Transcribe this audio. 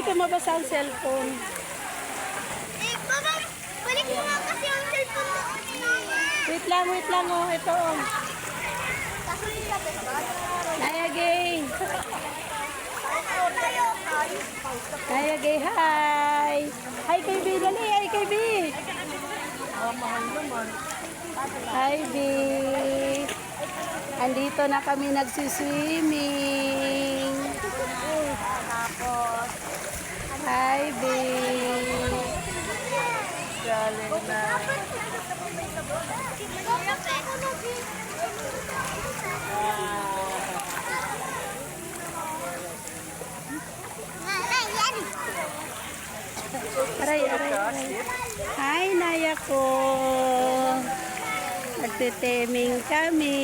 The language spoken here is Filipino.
dito mabasa ang cellphone. Eh, Mama, balik mo nga kasi ang cellphone mo. Wait lang, oh. Ito, oh. Naya Gay. Naya Gay, hi. Hi, KB. Dali, hi, KB. Mahal naman. Hi, B. Andito na kami nagsiswimming. Hi, B. Galing na. Aray. Hi, Naya ko. Nagtiteming kami.